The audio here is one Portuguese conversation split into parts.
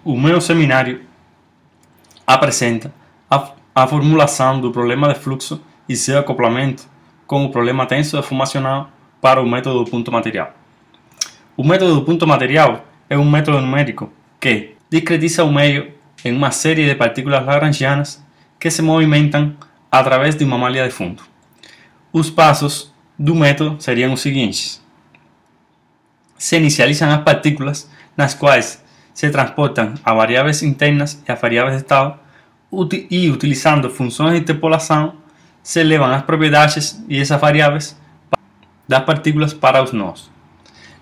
O meu seminário apresenta a formulação do problema de fluxo e seu acoplamento com o problema tensor-funcional para o método do ponto material. O método do ponto material é um método numérico que discretiza o meio em uma série de partículas lagrangianas que se movimentam através de uma malha de fundo. Os passos do método seriam os seguintes: se inicializam as partículas, nas quais se transportam as variáveis internas e as variáveis de estado, e utilizando funções de interpolação, se levam as propriedades e essas variáveis das partículas para os nós.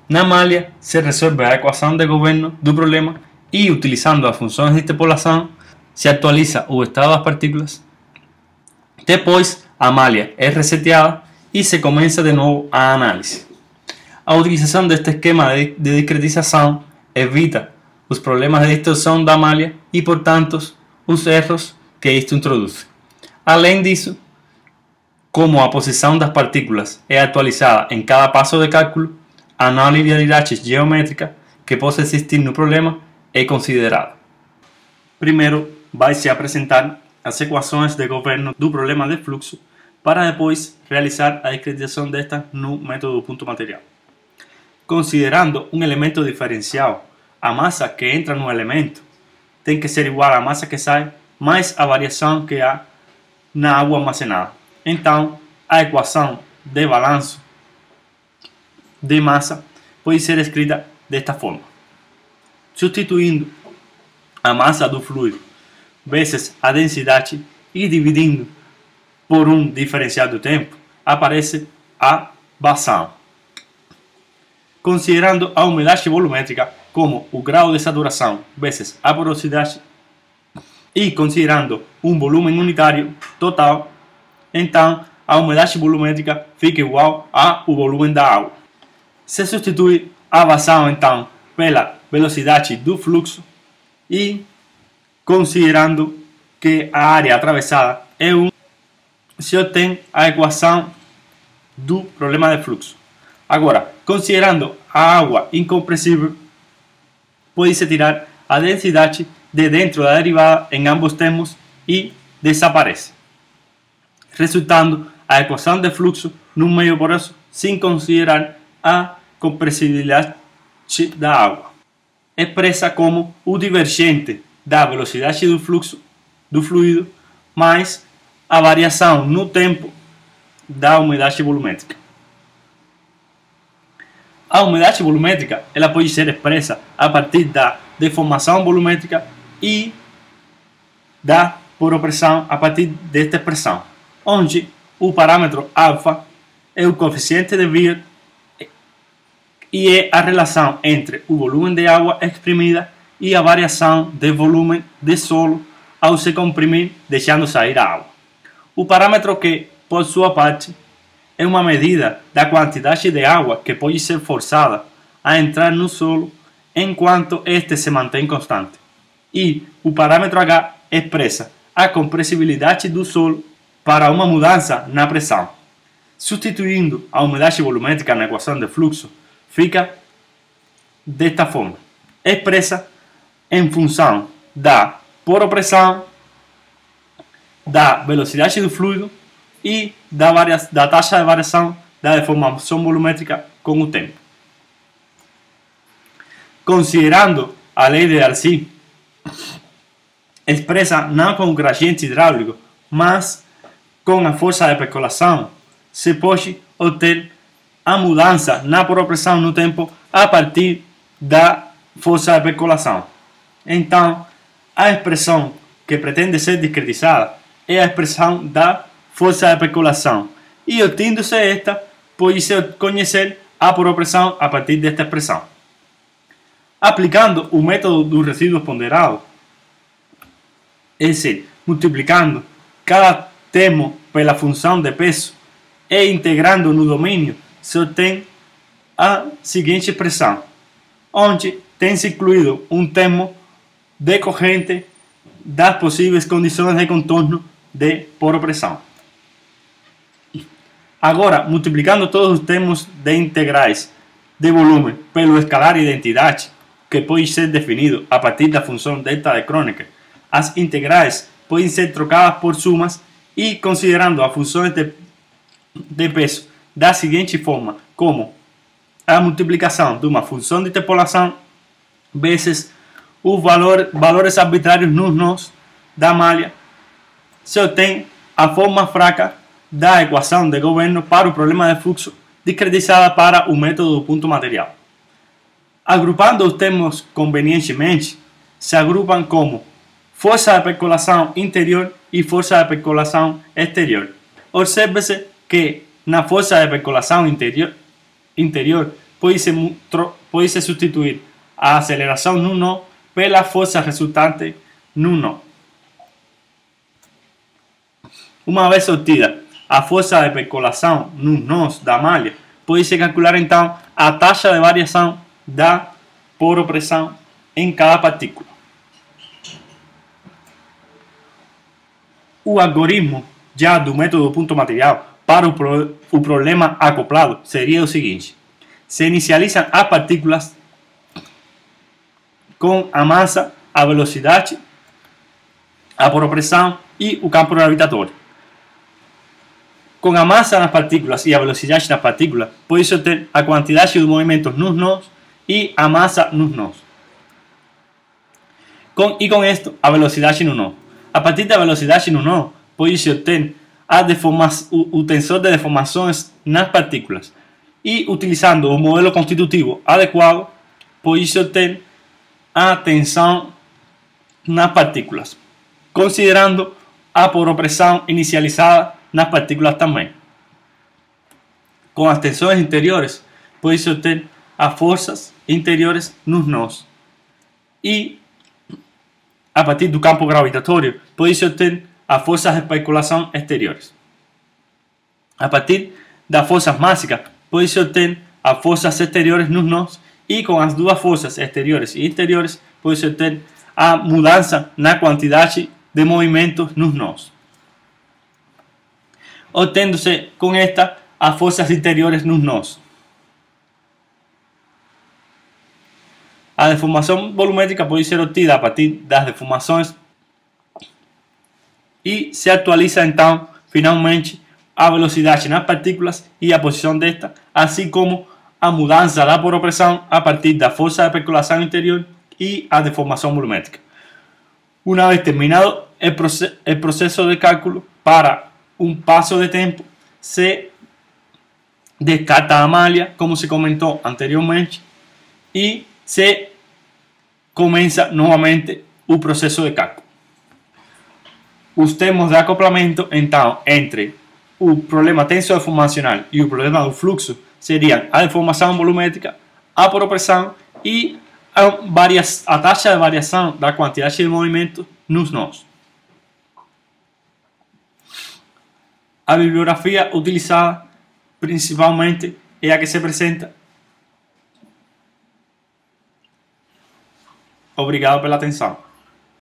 Na malha, se resolve a equação de governo do problema e, utilizando as funções de interpolação, se atualiza o estado das partículas. Depois, a malha é reseteada e se começa de novo a análise. A utilização deste esquema de discretização evita os problemas de distorção da malha e, portanto, os erros que isto introduz. Além disso, como a posição das partículas é atualizada em cada passo de cálculo, a não linearidade geométrica que possa existir no problema é considerada. Primeiro, vai-se apresentar as equações de governo do problema de fluxo para depois realizar a discretização desta no método do ponto material. Considerando um elemento diferencial, a massa que entra no elemento tem que ser igual à massa que sai mais a variação que há na água armazenada. Então, a equação de balanço de massa pode ser escrita desta forma: substituindo a massa do fluido vezes a densidade e dividindo por um diferencial do tempo, aparece a vazão. Considerando a umidade volumétrica como o grau de saturação vezes a porosidade e considerando um volume unitário total, então a umidade volumétrica fica igual ao volume da água. Se substitui a vazão então pela velocidade do fluxo e considerando que a área atravessada é 1, se obtém a equação do problema de fluxo. Agora, considerando a água incompressível, pode-se tirar a densidade de dentro da derivada em ambos termos e desaparece, resultando a equação de fluxo num meio poroso sem considerar a compressibilidade da água, expressa como o divergente da velocidade do fluxo do fluido mais a variação no tempo da umidade volumétrica. A umidade volumétrica ela pode ser expressa a partir da deformação volumétrica e da poropressão a partir desta expressão, onde o parâmetro alfa é o coeficiente de Beer e é a relação entre o volume de água exprimida e a variação de volume de solo ao se comprimir, deixando sair a água. O parâmetro Q, por sua parte, é uma medida da quantidade de água que pode ser forçada a entrar no solo enquanto este se mantém constante. E o parâmetro H expressa a compressibilidade do solo para uma mudança na pressão. Substituindo a umidade volumétrica na equação de fluxo, fica desta forma, expressa em função da poropressão, da velocidade do fluido e da taxa de variação da deformação volumétrica com o tempo. Considerando a lei de Darcy, expressa não com o gradiente hidráulico, mas com a força de percolação, se pode obter a mudança na poropressão no tempo a partir da força de percolação. Então, a expressão que pretende ser discretizada é a expressão da força de percolação, e obtendo-se esta, pode-se conhecer a poropressão a partir desta expressão. Aplicando o método dos resíduos ponderados, é dizer, multiplicando cada termo pela função de peso e integrando no domínio, se obtém a seguinte expressão, onde tem-se incluído um termo decorrente das possíveis condições de contorno de poropressão. Agora, multiplicando todos os termos de integrais de volume pelo escalar identidade, que pode ser definido a partir da função delta de Kronecker. As integrais podem ser trocadas por sumas e considerando as funções de peso da seguinte forma, como a multiplicação de uma função de interpolação vezes os valores arbitrários nos nós da malha, se obtém a forma fraca da equação de governo para o problema de fluxo discretizada para o método do ponto material. Agrupando os termos convenientemente, se agrupam como força de percolação interior e força de percolação exterior. Observe-se que na força de percolação interior pode-se substituir a aceleração no nó pela força resultante no nó. Uma vez obtida a força de percolação nos nós da malha, pode-se calcular então a taxa de variação da poropressão em cada partícula. O algoritmo já do método ponto material para o problema acoplado seria o seguinte: se inicializam as partículas com a massa, a velocidade, a poropressão e o campo gravitatório. Com a massa nas partículas e a velocidade nas partículas, pode-se obter a quantidade de movimentos nos nós e a massa nos nós. E com isto, a velocidade no nó. A partir da velocidade no nó, pode-se obter o tensor de deformações nas partículas. E utilizando o modelo constitutivo adequado, pode-se obter a tensão nas partículas, considerando a poropressão inicializada nas partículas também. Com as tensões interiores, pode-se obter as forças interiores nos nós. E a partir do campo gravitatório, pode-se obter as forças de percolação exteriores. A partir das forças mássicas, pode-se obter as forças exteriores nos nós. E com as duas forças exteriores e interiores, pode-se obter a mudança na quantidade de movimentos nos nós, obtendo-se com esta as forças interiores nos nós. A deformação volumétrica pode ser obtida a partir das deformações e se atualiza então finalmente a velocidade nas partículas e a posição desta, assim como a mudança da poropressão a partir da força de percolação interior e a deformação volumétrica. Una vez terminado el proceso de cálculo, para un paso de tiempo se descarta a malha, como se comentó anteriormente, y se comienza nuevamente el proceso de cálculo. Os termos de acoplamento, então, entre o problema tensodeformacional e o problema do fluxo seriam a deformação volumétrica, a poropressão e a taxa de variação da quantidade de movimento nos nós. A bibliografia utilizada principalmente é a que se apresenta. Obrigado pela atenção.